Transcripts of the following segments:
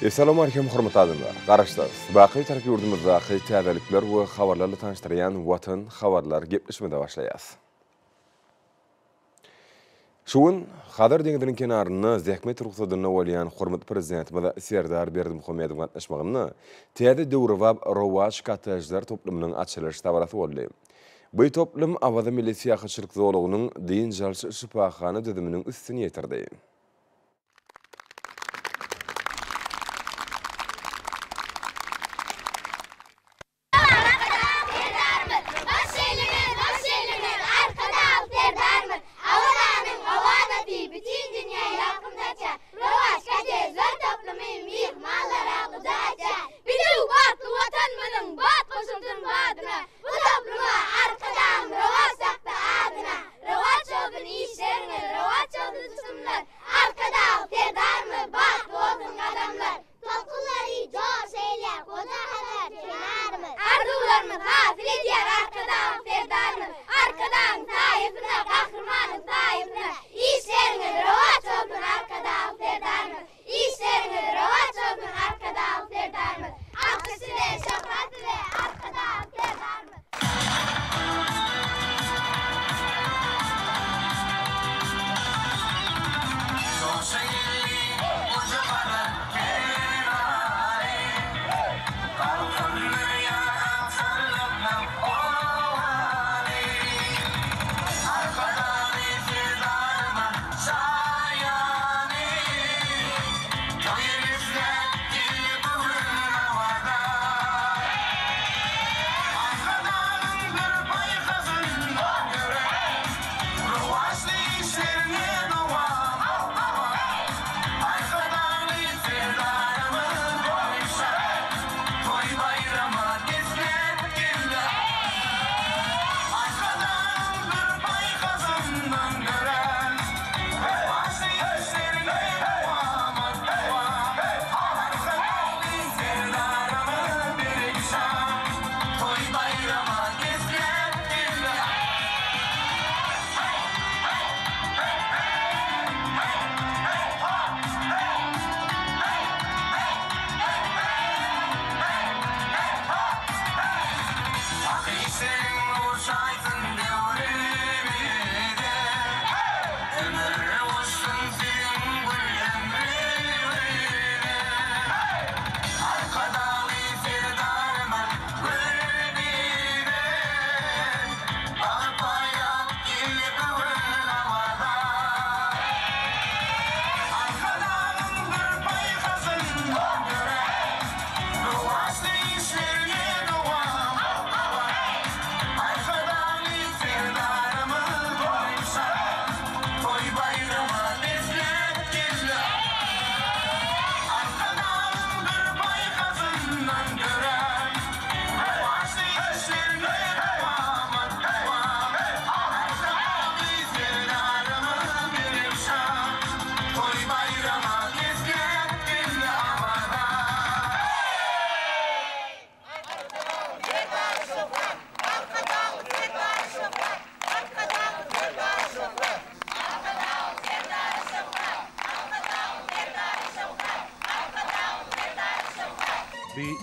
Assalamu alaikum hormatly adamlar. Garaşdayız. Baqy tarqi yurdumuzdagi täzelikler we habarlarla tanıştıran Watan habarlar gepleşmede başlayas. Şuun Xadar deňiziniň kenaryna zähmet ruhsatyny bolýan hormatly prezidentimiz Serdar Berdimuhammedow gatnaşmagyny täze döwrewab rowaj katajlar toplumynyň açylyş tabarasy boldy. Bu toplum Awaza Milli Syýahatçylyk zowlagynyň diň jalşy şypahany düzüminiň üstüne ýetirdi.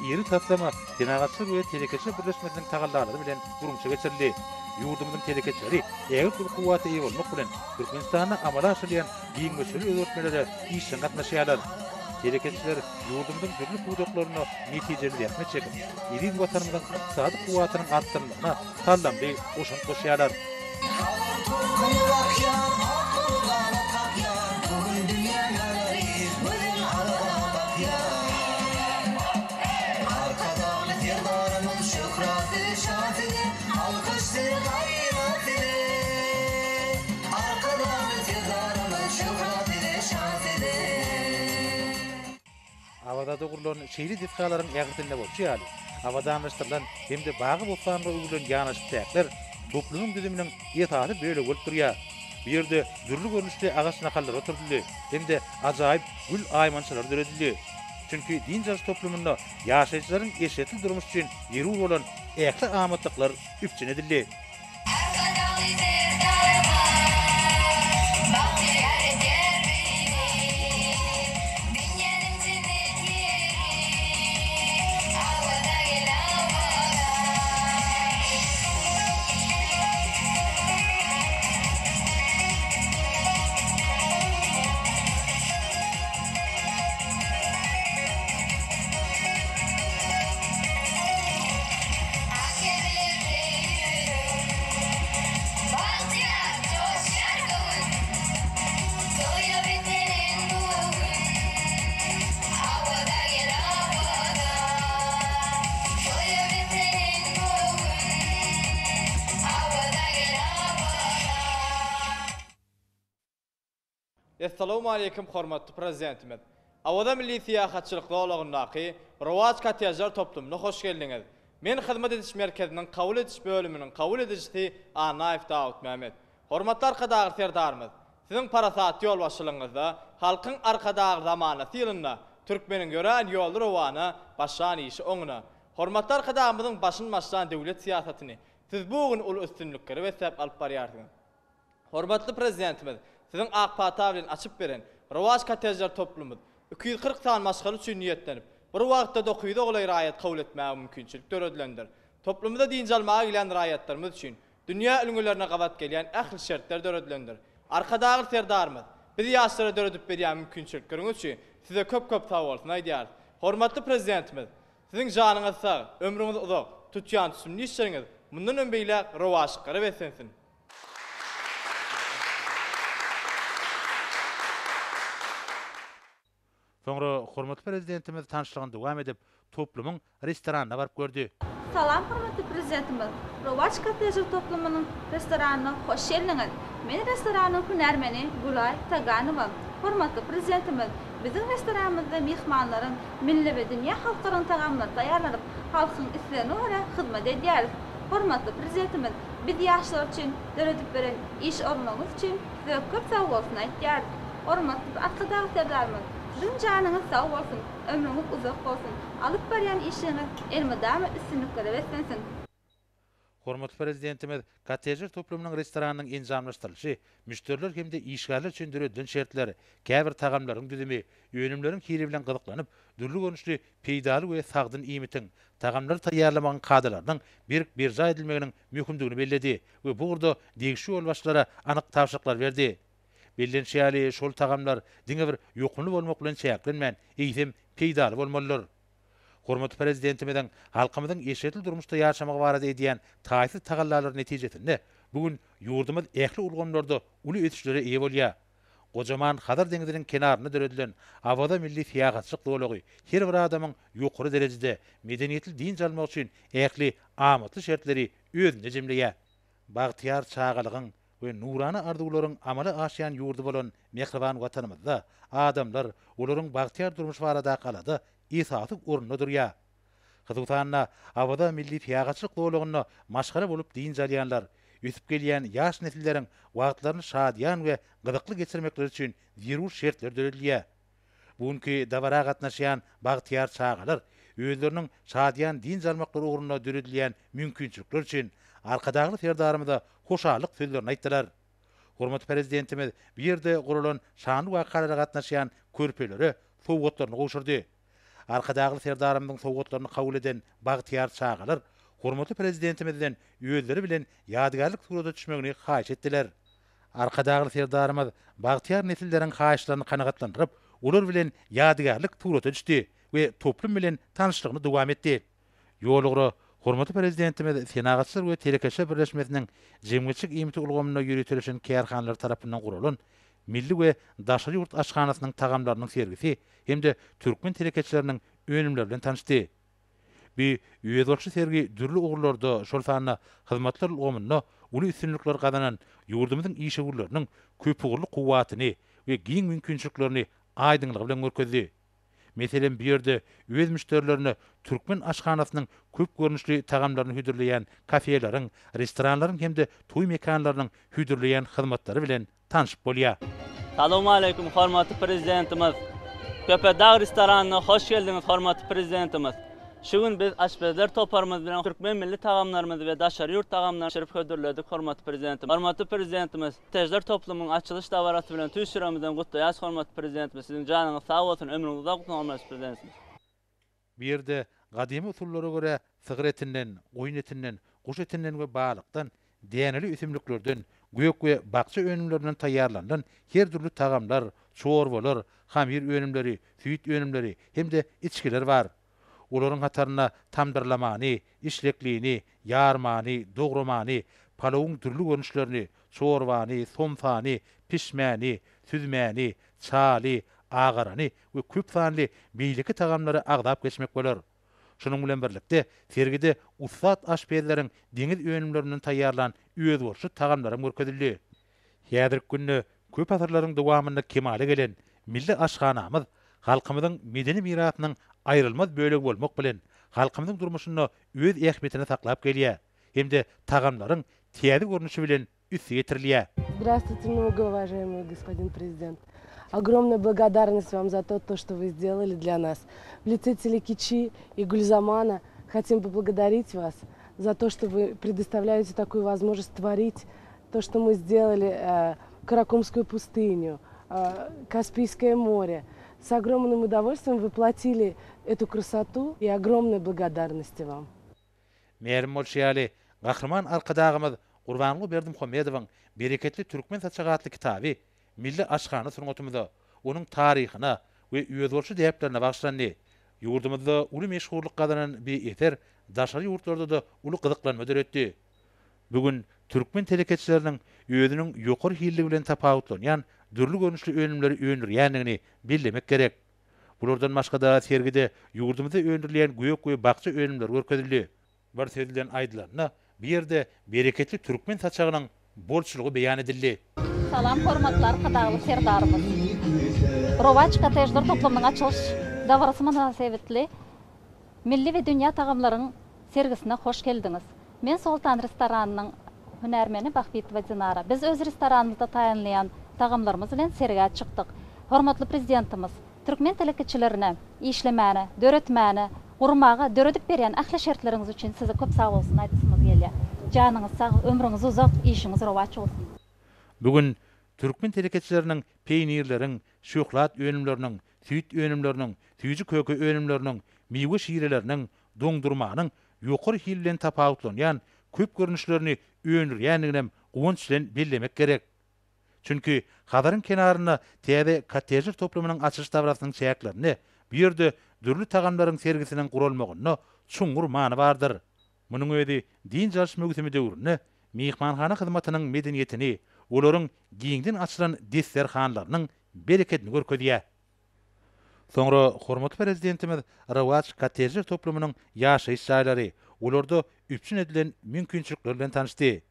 Yeri taslama Tenagatçy we Telekeçi birleşmesiniň tagallarlary bilen gurumça geçirildi. Ýurdumyzyň telekeçileri ägir bir kuwaty ýa bolmak bilen Türkmenistana amala aşylýan giň göçüri öwretmelere işe gatnaşýarlar. Telekeçiler ýurdumyzyň türli huduklaryny netijeli ýetmek çekip, ýeri watanymyzyň ykdysady kuwatynyň artdyrylygyna tallamdy oşun goşýarlar. Awada dogurlaryň şeýle diskalaryň ýagtylyna bolýar. Awada anlaşdyrylan hemde bagy bopsanly öwülen ýanaşyklar toplumyň düzüminiň ýetaty böyle bolup durýar. Bu ýerde dürli görnüşli agaç nakallar oturdy. Hemde ajaýyp gül aýmançylar döredildi. Çünki din jas toplumynda ýaşaýjylaryň eşetli durmuş üçin ýerul bolan ähli amatlykllar üpçün edildi. Assalamu alaykum hormatly prezidentimiz. Awada milli siýasatçylyk dowlagyndaky Rowaj Katyajar toplumuna hoş geldiňiz. Men hyzmat ediş merkeziniň kabul ediş bölüminiň kabul edicisi Anaýew Dawud Mehmet. Hormatly arkadaşlar serdarymyz. Siziň parasat ýol başçylygyňyzda halkyň arkadagy zamanasy ýylynda türkmeniň görän ýol rowany başlan işi oňuna. Hormatly arkadaşymyzyň başyn başlan döwlet siýasatyny siz bugün ul üstünlükleri we sebäp alyp barýarsyňyz. Hormatly prezidentimiz, siziň AK Parti bilen açyp beren Rowaj Katyajar toplumumyz 240 san maşgal üçin niýetlenip, bir wagtda da okyda golay raýat kabul etmäge mümkinçilik döredlendir. Toplumda diňe almaga gelen raýatlarymyz üçin dünýä ilgülerine gabat gelýän ähli şertler döredlendir. Arkadagy serdarymyz, biz ýaşlara döredip berýän mümkinçilikleriniz üçin size köp sag bolsun aýdýar. Hormatly prezidentimiz, siziň janyňyz sag, ömrüňiz uzak, tutýan sünni işleriňiz mundan öňbeýle rowaşlyklary besensin. Soňra hormatly prezidentimiz tanışlygyny dowam edip, toplumyň restoranyna baryp gördü. Salam hormatly prezidentimiz. Rowaj Katyajar toplumynyň restoranyna hoş geldiňiz. Men restoranyň hünärmeni Gulay Taganowa. Hormatly prezidentimiz, biziň restoranymyzda mehmanlaryň milli we dünýä halklaryň tagamlary taýýarlanyp, halkyň islerine görä hyzmat edýär. Hormatly prezidentimiz, biz ýaşlar üçin döredip beren iş ornuňyz üçin size köp sag bolsun aýdýar. Hormatly arkadaşlar serdarymyz, sizin janyňyz sag bolsun, ömrüňiz uzak bolsun. Alyp barýan işiňiz elmydamy üstünlüklere beslensin. Hormatly prezidentimiz, Katyajar toplumynyň restoranynyň enjamlaşdyrylyşy, müşteriler hemde işgärler üçin döredilen şertleri, käbir tagamlaryň düzümi, öňümleriň kiri bilen gyzyklanyp, dürli görnüşli peýdaly we sagdyn iýmitiň, tagamlary taýýarlamagyň kadrlarynyň birja edilmeginiň möhümdigini belledi we bu urda degişi ol başlara anyk tapşyryklar berdi. Bellenşäli şol tagamlar diňe bir ýokluny bolmak bilen çäklenmän, eýsem peýdaly bolmalylar. Hormatly prezidentimizden halkymyzyň eşitli durmuşda ýaşamagy barada edýän taýsy tagallalary netijesinde bugün ýurdumyz ähli ulgamlarda uly ötüşlere eýe bolýar. Gojaman Hadar deňiziniň kenaryna döredilen awada milli siýasatçylyk dowlagy her bir adamyň ýokary derejede medeniýetli din jalmak üçin ähli amatly şertleri özünde jemleýär. Bagtyar çağalygyň we nurany arzuwlaryň amala aşýan ýurdu bolan mehriban watanymyzda adamlar olaryň bagtyar durmuş barada galada İsatyk ornuna durýar. Hyzgutanyna awada milli siýasatçylyk dowlagyna maşgara bolup din jalýanlar, ösüp gelýän ýaş nesilleriň wagtlaryny şadýan we gyzykly geçirmekleri üçin zerur şertler döredilýär. Bugunky dawara gatnaşýan bagtyar çağalar özleriniň şadýan din jalmaklary ugruna döredilýän mümkinçilikler üçin arkadagy serdarymyza hoşallyk sözlerini aýtdylar. Hormatly prezidentimiz bir ýerde gurulan şanly wakalara gatnaşýan körpeleri sowgatlaryny goşurdy. Arkadagy serdarymyň sowgatlaryny kabul eden bagtyar çağalar hormatly prezidentimizden özleri bilen ýadygärlik surata düşmegini haýyş etdiler. Arkadagy serdarymyz bagtyar nesilleriň haýyşlaryny kanagatlandyryp, olar bilen ýadygärlik surata düşdi we toplum bilen tanışlygyny dowam etdi. Ýolugry hormatly prezidentimiz Senagatçylar we Telekeşe birleşmesiniň jemgyçilik iýmiti ulgamyna ýürütilişin kärhanlar tarapyndan guralan milli we daşary ýurt aşganasynyň tagamlarynyň sergisi hemde türkmen telekeçileriniň önümleri bilen tanışdy. Bir ýöwelçi sergi dürli ugurlarda şol sanyna hyzmatlar ulgamyna uly üstünlikler gazanan ýurdumyzyň iş ugurlarynyň köp ugurly kuwwatyny we giň mümkinçiliklerini aýdyňlygy bilen görkezdi. Meselen bir ýerde öz müşterilerini türkmen aşganasynyň köp görnüşli tagamlaryny hüdürleýän kafeleriň, restoranlaryň hemde toý mekanlarynyň hüdürleýän hyzmatlary bilen tanışyp bolýar. Salamu alaykum hormatly prezidentimiz. Köpedağ restoranyna hoş geldiňiz hormatly prezidentimiz. Şugün biz aşpazlar toparymyz bilen türkmen milli tagamlarymyzy we daşary ýurt tagamlaryny şerif hödürledik hormatly prezidentim. Hormatly prezidentimiz, Katyajar toplumynyň açylış dawarasy bilen tüýşüramyzdan gutlaýas hormatly prezidentimiz. Siziň janyňyz sag bolsun, ömrüňiz uzak bolsun hormatly prezidentimiz. Bir ýerde gadymy usullara görä sygyr etinden, goýun etinden, guş etinden we balykdan, däneli üsümliklerden, göýek we bakça önümlerinden taýýarlanan her türlü tagamlar, çorbalar, hamir önümleri, süýt önümleri hemde içkiler bar. Olaryň hataryna tamdyrlamany, işlekliğini, ýarmany, dogrumany, palawyň türlü görnüşlerini, çorbany, somsany, pişmäni, süzmäni, çaly, agarany we köp sanly beýleki tagamlary agdap geçmek bolar. Şunun bilen birlikde sergide ussat aşpazlaryň deňiz önümlerinden taýýarlan öz borçly tagamlary görkezildi. Häzirki günde köp asırlaryň dowamynda kemale gelen milli aşxanamyz halkymyzyň medeni mirasynyň aýrylmaz bölegi bolmak bilen halkymyzyň durmuşyny öz ähmetine saklap gelýär. Hemde tagamlaryň täze görnüşi bilen üstü getirilýär. Здравствуйте, многоуважаемый господин президент. Огромная благодарность вам за то, что вы сделали для нас. В лице Телекичи и Гульзамана хотим поблагодарить вас за то, что вы предоставляете такую возможность творить то, что мы сделали, Каракумскую пустыню, Каспийское море. С огромным удовольствием воплотили эту красоту и огромной благодарности вам. Merim bolşýaly, gahrman arkadagymyz Gurbanly Berdimuhammedowyň Bereketli Türkmen saçagatly kitaby milli aşxana sunugatymyzda onuň taryhyna we ýözbolşy däplerine bagşlandy. Ýurdumyzda uly meşhurlyk gazanan bir eser daşary ýurtlarda da uly gyzyklanma döretdi. Bugün Türkmen telekeçileriniň özüniň ýokary hilligi bilen tapawutlanýan dürli görnüşli önümleri öňürýändigini bilmek gerek. Bulardan başga da sergide ýurdumyzda öňürilýän göýök bakça önümler görkezildi. Bir sözlen aýdylanyna bir yerde Bereketli Türkmen saçagynyň bolçulugy beýan edildi. Salam hormatly arkadaşlar, serdarymyz. Rovaç kottejler toplamynyň açylyş dawrasy münasebetli milli we dünýä tagamlaryň sergisine hoş geldiňiz. Men Sultan restoranynyň hünärmeni Bahbetova Dinara. Biz öz restoranymyzda taýanlayan tagamlarymyz bilen serge çykdyk. Hormatly prezidentimiz Türkmen telekeçilerine işlemäni, döretmäni, gurmaga döredip berýän ahli şertleriňiz üçin size köp sag bolsun aýdysymyz gelýär. Janyňyz sag, ömrüňiz uzak, işiňiz rowaç bolsun. Bugün Türkmen telekeçileriniň peýnirleriň, şoklat önümleriniň, süýt önümleriniň, süýji köke önümleriniň, miwe şireleriniň, doňdurmanyň ýokary hillen tapawutlanýan köp görnüşlerini öňürýändiginem gowunç bilen bellemek gerek. Çünki hadaryň kenaryna täze kottejler toplamynyň açyş dawrasynyň çäklerini bir ýerde dürli tagamlaryň sergisiniň gurulmagyna çuňgur many bardyr. Munyň özi din jarş mögütimi döwrüne, mehmanhana hyzmatynyň medeniýetini, olaryň giňden açylan desserhanlarynyň bereketini görkezýär. Soňra hormatly prezidentimiz Rowaç kottejler toplamynyň ýaşaýyş jaýlary, olarda üpçün edilen mümkinçilikler bilen tanışdy.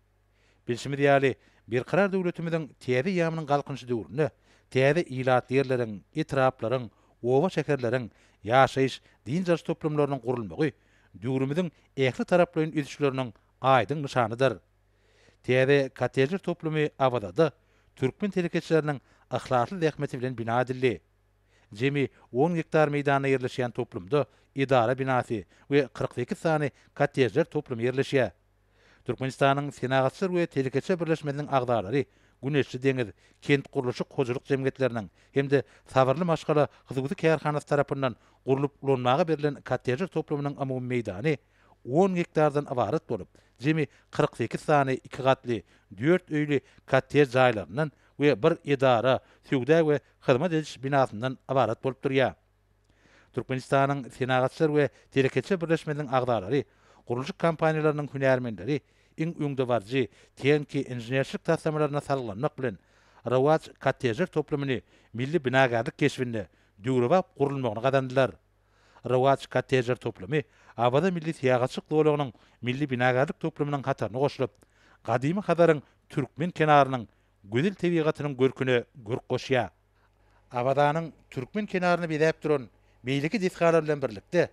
Bilşimiz ýaly bir karar döwletimiziň täze ýamynyň galkynşy döwründe täze ilat ýerleriň, etraplaryň, owa şekerleriň, ýaşaýyş din jarş toplamlarynyň gurulmagy döwrümiziň ähli taraplaryň üzüşleriniň aýdyň nyşanydyr. Täze kottejler toplamy Abadada Türkmen telekeçileriniň ahlakly zähmeti bilen bina edildi. Jemi 10 hektar meýdana ýerleşýän toplumda idara binasy we 48 sany kottejler toplamy ýerleşýär. Türkmenistanyň senagatçylar we telekeçe birleşmesiniň agdarlary Güneşli deňiz kent guruluşy hojuluk jemgyýetleriniň hemde Sabarly Maşgala hyzygy kärhanasy tarapyndan gurulyp ulanmaga berilen kottejler toplamynyň amumy meýdany 10 hektardan ibaret bolup, jemi 48 sany 2 gatly 4 öýli kottej jaýlaryndan we bir idara, sügda we hyzmat ediş binasyndan ibaret bolup durýar. Türkmenistanyň senagatçylar we telekeçe birleşmesiniň agdarlary, guruluşy kompaniýalarynyň hünärmenleri iň öňde barjy teňki inženerçilik taslamalarına salglanmak bilen Rowaç kottejler toplamyny milli binagarlyk keşbinde döwrewap gurulmagyny gadandylar. Rowaç kottejler toplamy Abada milli siýagatçylyk dowlagynyň milli binagarlyk toplamynyň hataryna goşulyp, gadymy hadaryň Türkmen kenarynyň gözel tebigatynyň görküne görk goşýar. Abadanyň Türkmen kenaryny bezäp duran beýleki desgalar bilen birlikde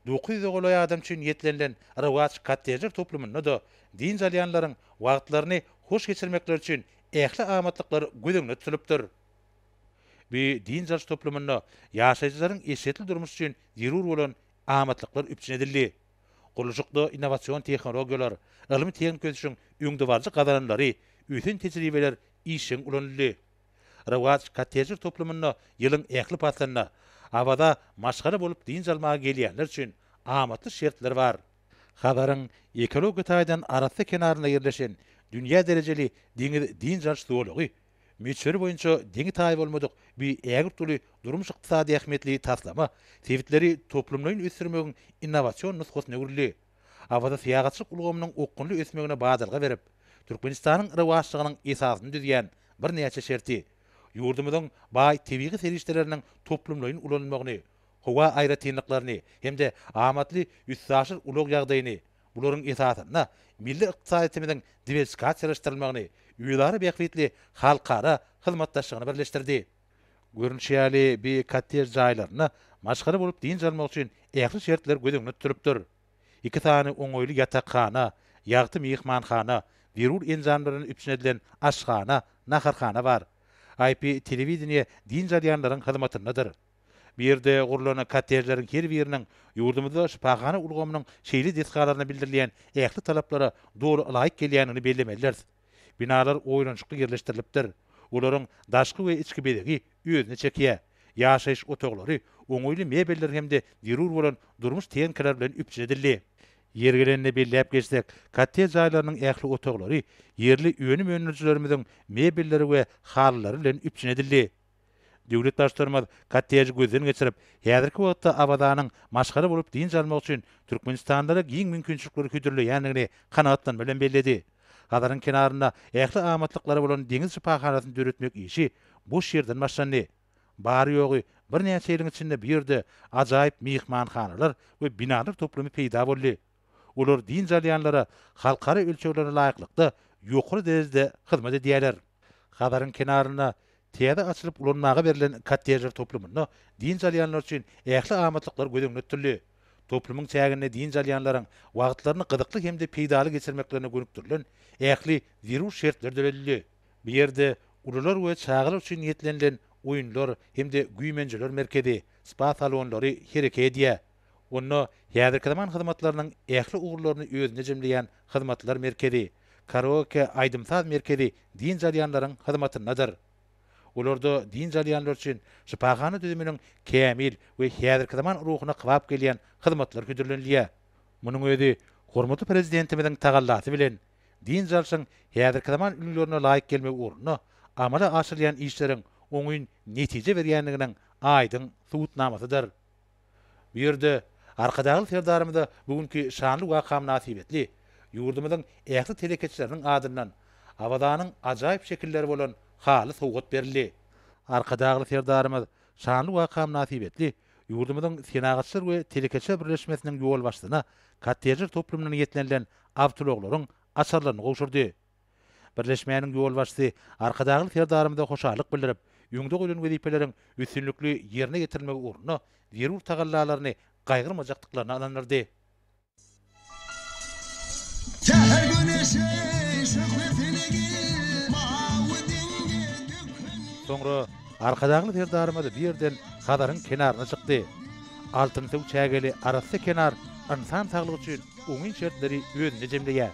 900 ogloy adam üçin ýetlenilen Rowaç kottejler toplamyny da din jalyanlaryň wagtlaryny hoş geçirmekler üçin ähli amatlyklar gözeňde tutulypdyr. Bu din jarş toplamyny ýaşaýjylaryň eşetli durmuş üçin zerur bolan amatlyklar üpçün edildi. Guruluşykda innowasiýon tehnologiýalar, ilmi teknik ösüşiň öňde barjy gazananlary, üsen tejribeler işiň ulanyldy. Rowaç kottejler toplamyny ýylyň ähli patlanyna Abada maşgara bolup din jalmaga gelýänler üçin amatly şertler bar. Habaryň ekologik taýdan arasy kenaryna ýerleşen dünýä derejeli din jarş dowlagy müçeri boýunça deňi taý bolmadyk bir ägir tuly durmuş ykdysady ähmetli taslama tewitleri toplumlaryň ösürmegiň innowasiýon nusgasyna öwrildi. Abada siýagatçylyk ulgamynyň okunly ösmegine badalga berip, Türkmenistanyň rewaçlygynyň esasyny düzýän bir näçe şerti ýurdumyzyň baý tebii serişleriniň toplumlaryň ulanmagyny, howa aýratynlyklaryny hemde amatly üssaşyr ulug ýagdaýyny, bularyň esasyna milli ykdysadymyzyň diversifikasiýalaşdyrylmagyny, üýlary beýikli halkara hyzmatdaşlygyny birleşdirdi. Görünüşýäli bir kottej jaýlaryny maşgara bolup diň jalmak üçin ähli şertler gödüňde turupdyr. 2 tane oňoýly ýatakhana, ýagty mehmanhana, zerur enzamlaryny üçin edilen aşkhana, naharhana bar. IP telewizioniýa diň jalyanlaryň hyzmatyndadyr. Bir ýerde gurulanan kottejleriň her biriniň ýurdumyzda şifahana ulgamynyň şeýli detgalaryna bildirilýän ähli talaplara dogry laýyk gelýänini bellemeliler. Binalar oýlançykly ýerleşdirilipdir. Olaryň daşky we içki bedegi özüne çekýär. Ýaşaýyş otaklary, oňoýly mebelleri hemde zerur bolan durmuş teňkeler bilen üpçedildi. Ýergelenine belläp geçsek, kottej jaýlarynyň ähli otaklary ýerli öňüm öňürçilerimiziň mebelleri we halylary bilen üpçedildi. Döwlet başlarymyz kottej gözden geçirip, häzirki wagtda abadanyň maşgara bolup diň jalmak üçin Türkmenistanda giň mümkinçilikleri küdürleýänligini kanaatlan bilen belledi. Gadaryň kenaryna ähli amatlyklara bolan deňiz şifahanasyny döretmek işi bu şerden başlandy. Bary ýogy bir näçe ýylyň içinde bir ýerde ajaýyp mehmanhanalar we binalar toplumy peýda boldy. Olar diň jalyanlara halkara ölçeglere laýyklykda ýokary derejede hyzmat edýärler. Gadaryň kenaryna täze açylyp ulanmaga berilen kottejler toplumyny diň jalyanlar üçin ähli amatlyklar gödüňde tutuldy. Toplumyň çägine diň jalyanlaryň wagtlaryny gyzykly hemde peýdaly geçirmeklerine gönükdirilen ähli zerur şertler döredildi. Bir ýerde ulular we çağlar üçin ýetlenilen oýunlar hemde güýmenjeler merkezi, spa salonlary hereket edýär. Onu häzirki zaman hyzmatlarynyň ähli ugurlaryny özüne jemleýän hyzmatlar merkezi, karaoke aýdymsaz merkezi diň jalyanlaryň hyzmatyndadyr. Olarda diň jalyanlar üçin şifahana düzüminiň kämil we häzirki zaman ruhuna kybap gelýän hyzmatlar küdürlenýär. Munyň özi hormatly prezidentimizin tagallasy bilen diň jalşyň häzirki zaman ünlülerine laýyk gelmek ugruna amala aşyrýan işleriň oňuň netije berýänliginiň aýdyň subutnamasydyr. Bu ýerde arkadagy serdarymyzda bugünkü şanly wakam nasip etli. Ýurdumyzyň ähli telekeçileriniň adyndan abadanyň ajaýyp şekilleri bolan haly sowgat berildi. Arkadagy serdarymyz şanly wakam nasip etli. Ýurdumyzyň senagatçylar we telekeçiler birleşmesiniň ýol başlygyna kottejler toplumynyň ýetlenilen awtologlaryň asarlaryny gowşurdy. Birleşmäniň ýol başçysy arkadagy serdarymyza hoşallyk bildirip, ýüňde goýulan wezipeleriň üstünlikli ýerine getirilmegi ugruna zerur tagallalaryny gaýgyrmajakdyklaryny anandyrdy. Soňra arkadagy serdarymyz bir ýerden gadaryň kenaryna çykdy. Altyn suw çägeli arasy kenar insan saglygy üçin oňun şertleri özüne jemleýär.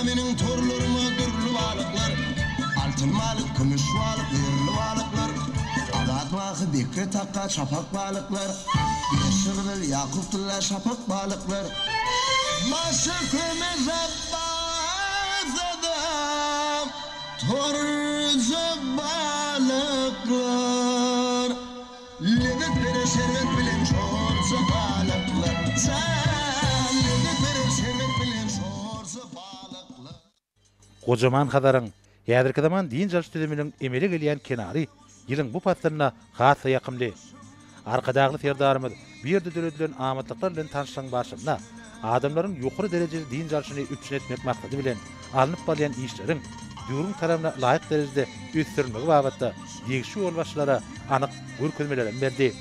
Mening torlaryma gürlü balıklar, altın balık, gümüş balık, yerli balıklar, adat balığı, bekre takka, şapak balıklar, yeşil yakuptulla şapak balıklar, başı kömeze bazada, torcu balıklar, levet bere şerbet bilen çorcu balıklar, sen levet bere şerbet bilen çorcu balıklar. Gojaman hadaryň häzirki zaman diň jalş düzüminiň emeli gelýän kenary ýylyň bu patlaryna hasa ýakymly. Arkadagy serdarymyz bir ýerde döredilen amatlyklar bilen tanışlygyň başynda adamlaryň ýokary derejeli diň jalşyny üpçün etmek maksady bilen alınıp bolýan işleriň dürüm tarabyna laýyk derejede üstürmegi babatda degişi ýol başlara anyk görkezmeler berdi.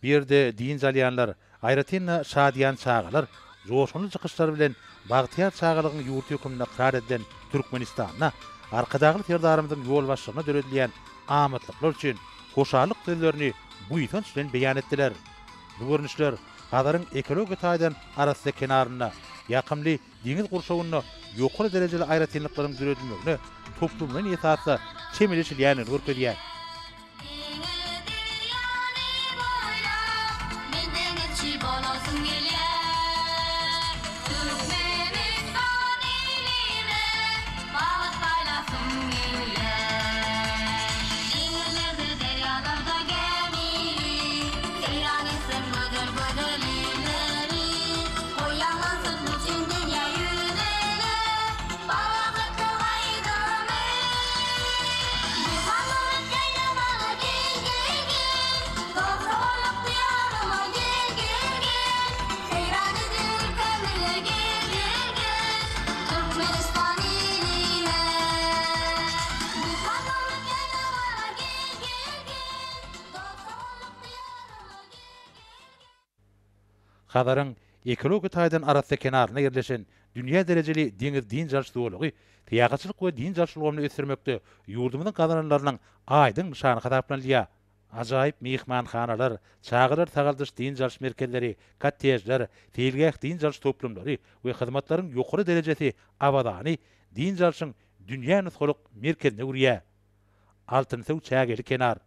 Bir ýerde diň jalyanlar, aýratynla şadyan çağalar, joşunly çykyşlar bilen bagtyar çağalygyň ýurt hökümine karar edilen Türkmenistana, arkadagy serdarymyzyň ýol başlygyna döredilýän amatlyklar üçin hoşallyk sözlerini bu ýytan bilen beýan etdiler. Bu görnüşler gadaryň ekologiýa taýdan arasy kenaryna, ýakymly deňiz gurşawyna ýokary derejeli aýratynlyklaryň döredilmegine toplumyň esasy çemeleşilýänini görkezýär. Hadarın ekologi taýdan arasy kenaryna yerleşen dünýä derejeli deňiz din jarşylygy, tiýagaçylyk we din jarşylygyny ösürmekde ýurdumyzyň gazananlarynyň aýdyň nişany hataplanýar. Ajaýyp mehmanhanalar, çağırar tagaldyş din jarş merkezleri, kottejler, teýilgäh din jarş toplumlary we hyzmatlaryň ýokary derejesi abadany din jarşyň dünýä nusgalyk merkezine urýar. Altynsyw çägeli kenar,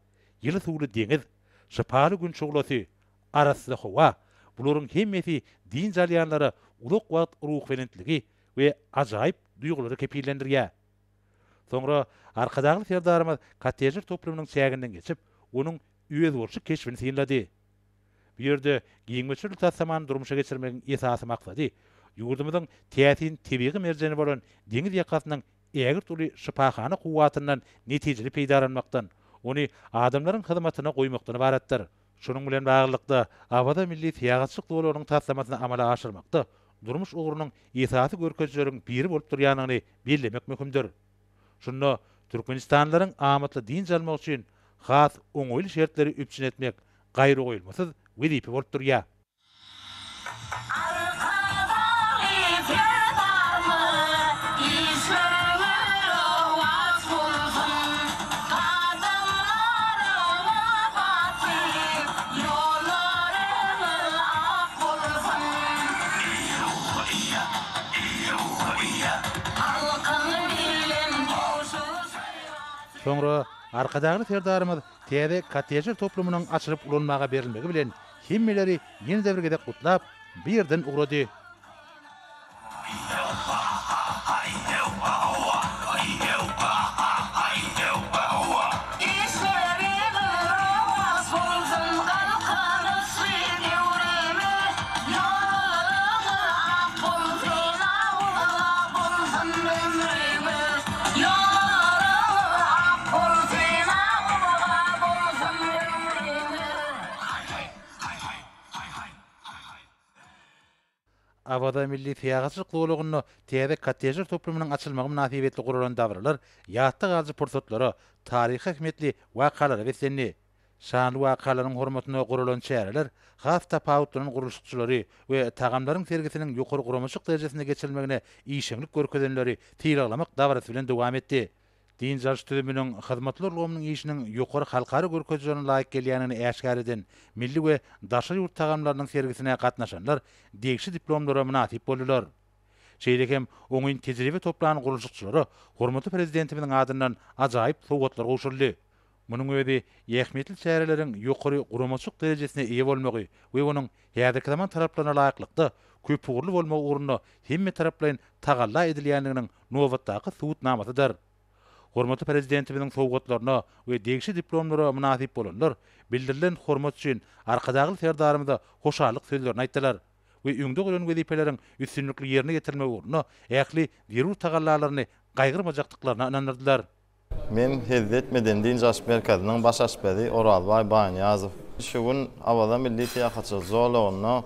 ýyly suwly deňiz, şypaly gün şuglasy, arasy howa, bularyň hemmesi din jaryanlary uluk wagt ruh belentligi we ajaýyp duýgulary kepillendirýär. Soňra arkadagy serdarymyz kottejler toplumynyň çäginden geçip, onun üýe bolşy keşfini synlady. Bu ýerde giňmeçil tasaman durmuşa geçirmegiň esasy maksady, ýurdumyzyň täsin tebiği merjeni bolan deňiz ýakasynyň ägir tuly şypahana kuwatyndan netijeli peýdalanmakdan, ony adamlaryň hyzmatyna goýmakdan ibaretdir. Şunun bilen baglykda Abada milli tiýagaçlyk dowlatynyň taslamasyny amala aşyrmakda durmuş ugurunyň esasy görkezleriň biri bolup durýanyny bellemek möhümdir. Şunda Türkmenistanlaryň amatly din jalmak üçin has oňoýly şertleri üpçün etmek gaýry goýulmasyz wezipe bolup durýar. Soňra arkadagy serdarymyz täze kottejler toplumynyň açylyp ulanmaga berilmegi bilen hemmeleri ýeni däwrge gutlap birden ugrady. Abada milli tiýagaçlyk dowlatyny täze kottejler toplumynyň açylmagy münasibetli guralan dawralar, ýatda galyjy pursatlary, taryhy ähmetli wakalary wesenli. Şanly wakalaryň hormatyna guralan çäreler, has tapawutlaryň guruluşçylary we tagamlaryň sergisiniň ýokary guramaçyk derejesine geçirilmegine işeňlik görkezenleri tiýralamak dawrasy bilen dowam etdi. Din jarş tüzüminiň hyzmatlar ulgamynyň işiniň ýokary halkary görkezlerine laýyk gelýänini äşkär eden milli we daşa ýurt tagamlarynyň sergisine gatnaşanlar degişi diplomlara münasip boldular. Şeýlekem oňyň tejribe toplanan guruluşçylary hormatly prezidentimiň adyndan ajaýyp sowgatlar goşuldy. Munyň özi ähmetli çäreleriň ýokary guramaçyk derejesine eýe bolmagy we onuň häzirki zaman taraplarına laýyklykda köp ugurly bolmagy ugrunda hemme taraplaryň tagalla edilýändiginiň nowatdaky subutnamasydyr. Hormatly prezidentimiň sowgatlaryna we degişi diplomlara münasip bolanlar bildirilen hormat üçin arkadagy serdarymyza hoşallyk sözlerini aýtdylar we öňde bolan wezipeleriň üstünlikli ýerine getirmek ugruna ähli derur tagallalaryny gaýgyrmajakdyklaryna inanyrdylar. Men Hezret Meden Din Jarş Merkezining baş aşperi Oralbay Baýanýazow. Şu gün Abada milli tiýagaçlyk dowlatyny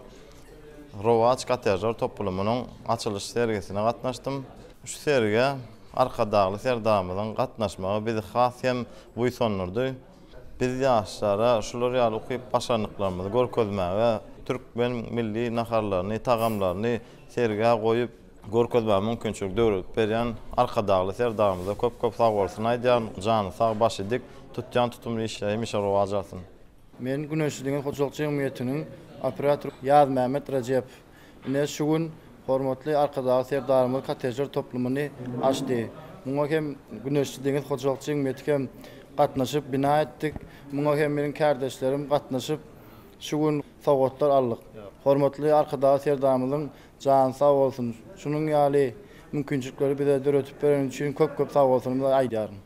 Rowaç kottejler toplumynyň açylyş sergisine gatnaşdym. Şu serge arkadagy serdarymyzyň gatnaşmagy bizi has hem buýsonurdy. Biz ýaşlara şular ýaly okyp başarnyklarymyzy görkezmäge, türkmen milli naharlaryny, tagamlaryny serge goýup görkezmäge mümkinçilik döwret berýän arkadagy serdarymyza köp sag bolsun aýdýan, jany sag baş edik, tutýan tutumly işleýmiş rowajasyň. Men Güneşligiň hoşalykçy jemgyýetiniň operator Ýaz Mehmet Rajep. Ine şu gün hormatly arkadagy serdarymyz kottejler toplumyny açdy. Muňa hem Güneşligiň hoşalykçy jemgyýeti hem gatnaşyp bina etdik. Muňa hem meniň kardeşlerim gatnaşyp şu gün sowgatlar aldyk. Hormatly arkadagy serdarymyzyň jany sag bolsun. Şunun ýaly mümkinçilikleri bize döretip beren üçin köp sag bolsun aýdýarym.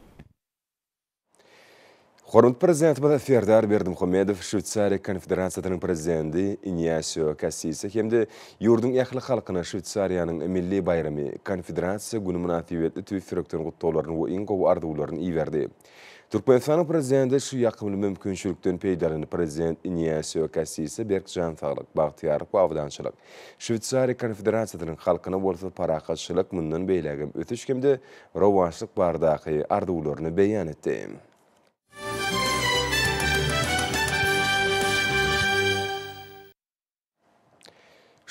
Hormatly prezidentimiz Serdar Berdimuhammedow Şwitsariýa Konfederatsiýasynyň prezidenti Ignacio Cassis hemde ýurdun ähli halkyna Şwitsariýanyň milli bayramy Konfederasiýa güni münasibetli tüýsürekden gutlaularyny we iň gowy arzuwlaryny iýerdi. Türkmenistanyň prezidenti şu ýakymly mümkinçilikden peýdalanyp prezident Ignacio Cassis berkjan saglyk, bagtyarlyk we awdançylyk Şwitsariýa Konfederatsiýasynyň halkyna bolsa parakaçylyk mundan beýlegem ötüş hemde rowaçlyk bardaky arzuwlaryny beýan etdi.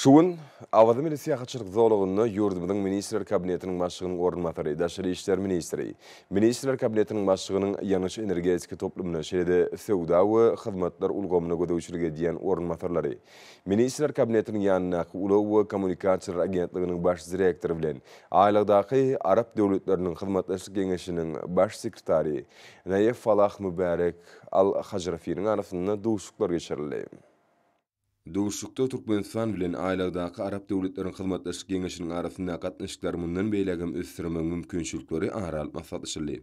Şuun, Awada Milli Siýasatçylyk zowlagyny ýurdumyzyň Ministrler Kabinetiniň başlygynyň ornamatyry, Daşary işler ministri, Ministrler Kabinetiniň başlygynyň ýanyş energetika toplumyna şeýle sowda we hyzmatlar ulgamyna gödäwçilik edýän ornamatarlary, Ministrler Kabinetiniň ýanyna Ulaw we Kommunikasiýalar Agentligining baş direktory bilen aýlagdaky Arap döwletleriniň hyzmatlaşyk geňeşiniň baş sekretary Naýef Falah Mübarek Al-Hajrafiň arasynda duşuklar geçirildi. Duşukda Türkmenistan bilen aýlagdaky Arap döwletleriniň hyzmatlaşyk geňeşiniň arasynda gatnaşyklar mundan beýlegem ösdürmek mümkinçilikleri aralyp maslahatlaşyldy.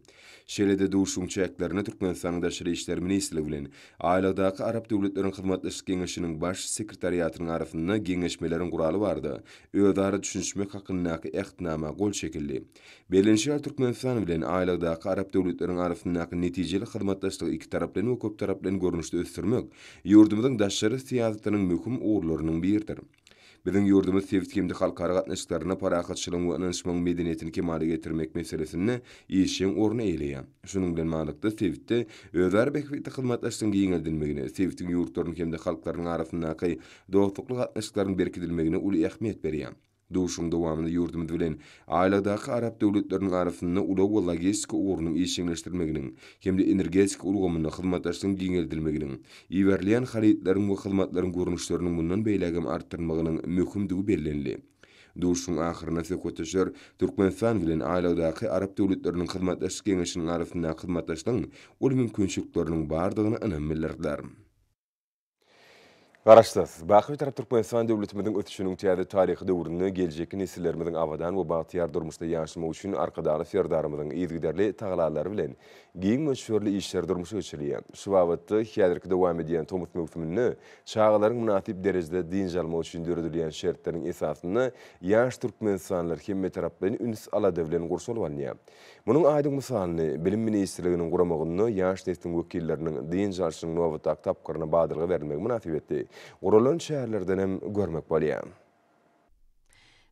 Şeýle duşuň çäklerini Türkmenistanyň Daşary işler ministrligi bilen aýlagdaky Arap döwletleriniň hyzmatlaşyk geňeşiniň baş sekretariýatynyň arasynda geňeşmelerin guraly bardy. Özara düşünmek hakyndaky ähtnama gol çekildi. Belenşär Türkmenistan bilen aýlagdaky Arap döwletleriniň arasyndaky netijeli hyzmatlaşyk iki taraply we köp taraply görnüşde ösdürmek ýurdumyzyň daşary siýasatynyň möhüm uğurlarynyň biridir. Biziň ýurdumyz sevgimde halkara gatnaşyklaryna parahatçylygyň we anlaşmaň medeniyetini kemale getirmek meselesinde işin orny eýleýär. Şunuň bilen manykda sevgide özar bekbeti hyzmatlaşygyň giňeldilmegine, sevgitiň ýurtlarynyň hemde halklarynyň arasyndaky dostlukly gatnaşyklaryň berkidilmegine uly ähmiýet berýär. Duşuň dowamında ýurdumyz bilen aýlagdaky Arap döwletleriniň arasynda ulaw we logistika uğrunyň işleňleşdirmeginiň hemde energetika ulgamyna hyzmatlaşygyň giňeldilmeginiň, iwerleýän halytlariň we hyzmatlaryň görnüşleriniň mundan beýlegem artdyrmagynyň möhümdigi bellenli. Duşuň ahyryna sekreter Türkmenistan bilen aýlagdaky Arap döwletleriniň hyzmatlaşyk geňeşiniň arasynda hyzmatlaşygyň ol mümkinçilikleriniň bardygyny önem berdiler. Garaşdys, Baky tarap Türkmenistan döwletimiziň ötüşiniň täze taryhy döwründe geljeki nesillerimiziň awadan we bagtyar durmuşda ýaşamak üçin arkadaly serdarymyzyň ýygyderli taglaalary bilen giň meşhurly işler durmuşy geçirýär. Şu wagtda häzirki dowam edýän tomut möhümini çağalaryň münasip derejede dinjalmak üçin döredilýän şertleriň esasyny ýaş türkmenistanlar hemme tarapdan üns alady bilen gurşulýar. Munyň aýdyk misalyny Bilim Ministrliginiň guramagyny ýaş nesliň wekilleriniň dinjalşynyň nowatdak tapgyryna badyrga bermek münasibetli Guralan şäherlerden hem görmek bolýar.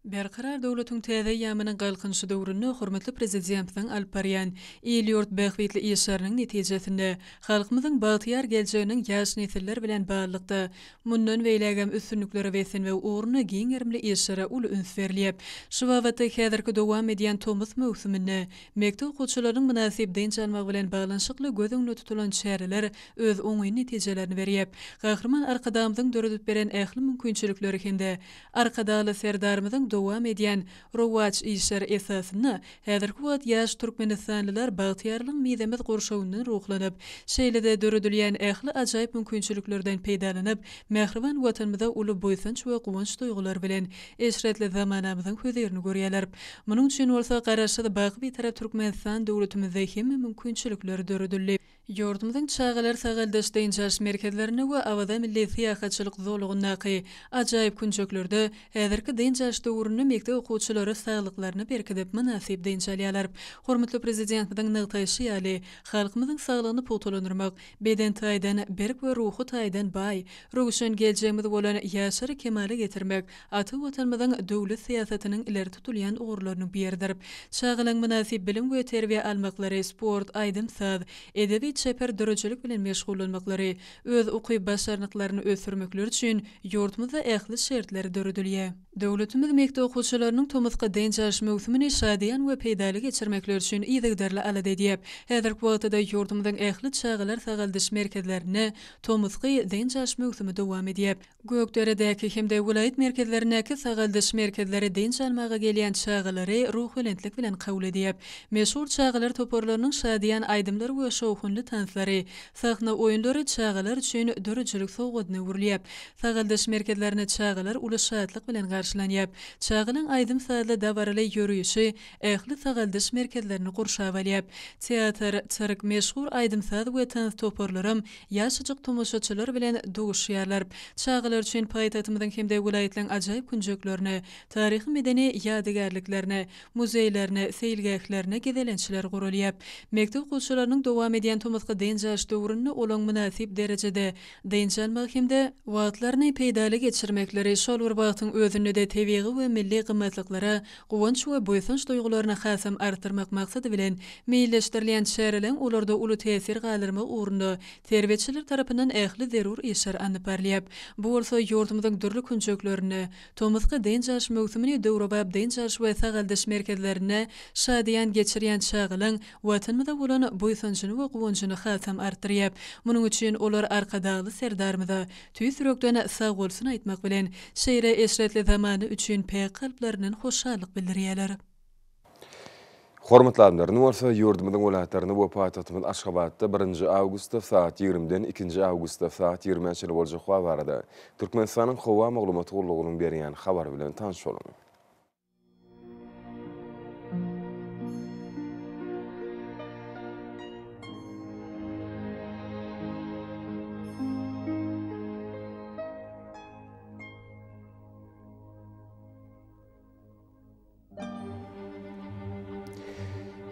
Berqarar döwletiň täze ýamynyň galkynşy döwründe hormatly prezidentiň Alparyan Eliort Behwetli işleriniň netijesinde halkymyzyň bagtyar geljeginiň ýaş nesiller bilen baglykda mundan beýlegem üstünlikleri wesen we uğruny giň erimli işlere uly üns berilýär. Şu wagtda häzirki dowam edýän tomut möhümini mektep okuwçylarynyň münasip dinjalmagy bilen baglanşykly göz öňünde tutulan şäherler öz oňy netijelerini berýär. Gahrman arkadamyzyň döredip beren ähli mümkinçilikleri hende arkadaly serdarymyzyň dowam edýän rowaç işler esasyny häzirki wagt ýaş türkmenistanlylar bagtyarlyň midemet gorşawyndan ruhlanyp, şeýle-de döredilýän ähli ajaýyp mümkinçiliklerden peýdalanyp, mähriban watanymyza uly boýsunç we guwanç duýgular bilen eşretli zamanamyzyň hözerini görýärler. Munyň üçin bolsa garaşdy Baky tarap Türkmenistan döwletimizde hemme mümkinçilikleri döredildi. Ýurdumyzyň çağalar sagaldaşdaýyn jaş merkezlerini we Awada Milli Siýasatçylyk zowlagyny ajaýyp günçeklerde häzirki dinjaş döwründe mektep okuwçylary saglyklaryny berkidip münasip dinjalýarlar. Hormatly prezidentimiň nygtaýşy ýaly halkymyzyň saglygyny potolandyrmak, beden taýdan berk we ruhy taýdan baý, röwşen geljegimiz bolan ýaşary kemale getirmek, aty watanymyzyň döwlet siýasatynyň ileri tutulýan uğurlaryny biridir. Çağalan münasip bilim we terbiýe almaklary, sport, aýdym saz, edebi çeper dörejelik bilen meşgullanmaklary, öz okuy başarnyklaryny ösürmekleri üçin ýurdumyzda ähli şertler döredilýär. Döwletimiz mektep okuwçylarynyň tomuska dinjaş möhümini şadyan we peýdali geçirmekleri üçin ýygderli alady edýär. Häzirki wagtda ýurdumyzyň ähli çağalar sagaldaş merkezlerini tomusky dinjaş möhümi dowam edýär. Gökderedäki hemde welaýat merkezlerindäki sagaldaş merkezleri dinjalmaga gelýän çağalary ruhulentlik bilen kabul edýär. Meşhur çağalar toporlarynyň şadyan aýdymlary we şowhunly tanslary, sahna oýunlary çağalar üçin dörejelik sowgadyny urilýär. Sagaldaş merkezlerine çağalar uly şadlyk bilen garşylanýar. Çağalan aýdym sazda dawarly ýörüýüşi ähli sagaldaş merkezlerini gurşap alýar. Teatr, çyrk, meşhur aýdym saz we tans toporlarym ýaşajyk tomoşaçylar bilen duguşýarlar. Çağalar üçin paýtatymyzyň hemde welaýetliň ajaýyp günjeklerini, taryhy medeni ýadygarlyklerini, muzeýlerini, seýilgählerini gezelençiler gurulýar. Mektep okuwçylarynyň dowam edýän tomuska dinjaş döwründe olan münasip derejede dinjalmak hemde wagtlaryny peýdali geçirmekleri şol bir wagtyň özünde ýerde tebiği we milli gymmatliklara, gowanç we boýsunç duýgularyna hasam artyrmak maksady bilen meýilleşdirilýän şäherler ularda uly täsir galyrmy uğrunda terbiýetçiler tarapyndan ähli zerur işler anyp berýär. Bu bolsa ýurdumyzyň dürli künçeklerini, tomuzga deň jaş mögsümini döwrebap deň jaş we sagaldaş merkezlerine şadiýan geçirýän çagylyň watanmyda bolan boýsunçyny we gowançyny hasam artyrýar. Munyň üçin olar arkadaly serdarmyda tüý sürekden sag bolsun aýtmak bilen şeýre eşretli zamany üçin pek kalplarynyň hoşallyk bildirýärler. Hormatly adamlar, bolsa ýurdumyzyň welaýatlaryny bu paýtagtymyz Aşgabatda 1 awgustda saat 20-den 2 awgustda saat 20-de boljak hawa barada Türkmenistanyň hawa maglumaty gurulugynyň berýän habar bilen tanış bolun.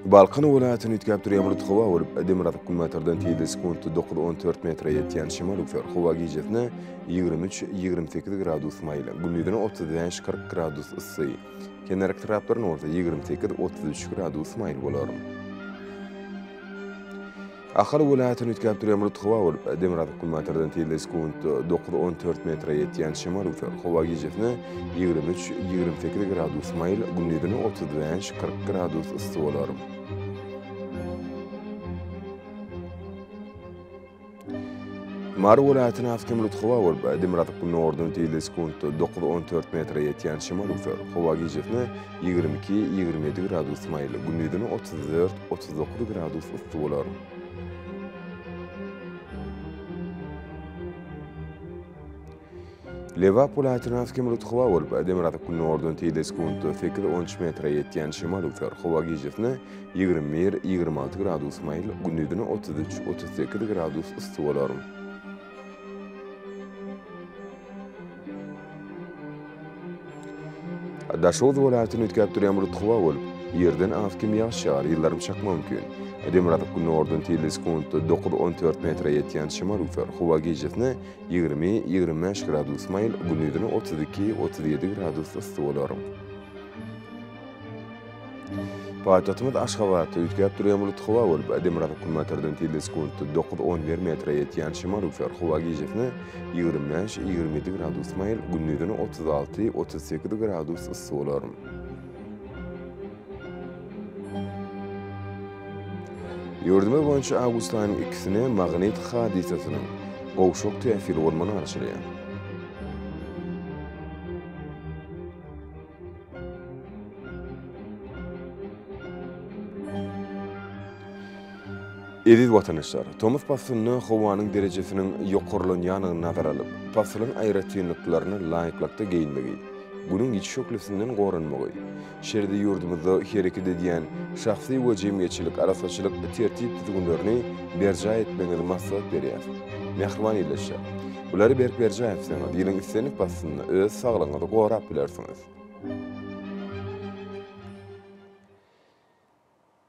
Balkan welaýatyny ütkäp durýan bulut hawa bolup, Demirataw kulmatardan telde sekund 9-14 metre ýetýän şemal ufer hawa gijetine 23-28 gradus maýly, gündüzine 35-40 gradus ysy. Kenerik taraplaryň orta 28-33 gradus maýly bolar. Ahal welaýatyny ütkäp durýan bulut hawa bolup, Demirataw kulmatardan telde sekund 9-14 metre ýetýän şemal ufer hawa gijetine 23-28 gradus maýly, gündüzine 35-40 gradus ysy bolar. Mar welaýatyny afkem bulut hawa bolup, Demirataw kulmatardan telde sekund 9-14 metre ýetýän şemal ufer hawa gijetine 22-27 gradus maýly, gündüzine 34-39 gradus ysy bolar. Lewap welaýatyny afkem bulut hawa bolup, Demirataw kulmatardan telde sekund 8-13 metre ýetýän şemal ufer hawa gijetine 21-26 gradus maýly, gündüzine 33-38 gradus ysy bolar. Daşoz welaýatyny ütkäp durýan bulut hawa bolup, ýerden afkim ýaşar, ýyllarym çakma mümkin. Demirataw kulmatardan telde sekund 9-14 metre ýetýän şemal ufer hawa gijetine 20-25 gradus maýly, gündüzine 32-37 gradus ysy bolar. Paýtagtymyz Aşgabatda ütkäp durýan bulut hawa bolup, Demirataw kulmatardan telde sekund 9-11 metre ýetýän şemal ufer hawa gijetine 25-27 gradus maýly, gündüzine 36-38 gradus ysy bolar. Ýurduma boýunça awgust aýynyň 2-sine magnit hadisasynyň gowşok täsiri bolmany arşylýar. Edil watandaşlar, Tomuz pasyny howanyň derejesiniň ýokurlanýanyny nazara alyp, pasylyň aýratynlyklaryny laýyklykda geyinmegi, bunyň iç şöklesinden gorunmagy, şerde ýurdumyzda hereket edýän şahsy we jemgyýetçilik arasaçylyk tertip tüzgünlerini berja etmegi maksat berýär. Mehriban ýyleşär. Bulary berja etseňiz, ýylyň islenip pasyny öz saglygyňyzy gorap bilersiňiz.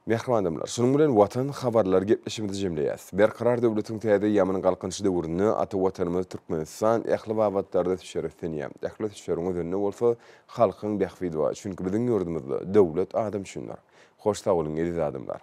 Mehribanlar, şunun bilen watan habarlar gepleşimizi jemleýäs. Berkarar döwletiň täze ýamynyň galkynçy döwrüne ata watanymyz Türkmenistan ähli wagtlarda şereflenýär. Ähli şerefiniň özünde bolsa halkyň bähfidi bar. Çünki biziň ýurdumyzda döwlet adam şunlar. Hoş sag bolun, ediz adamlar.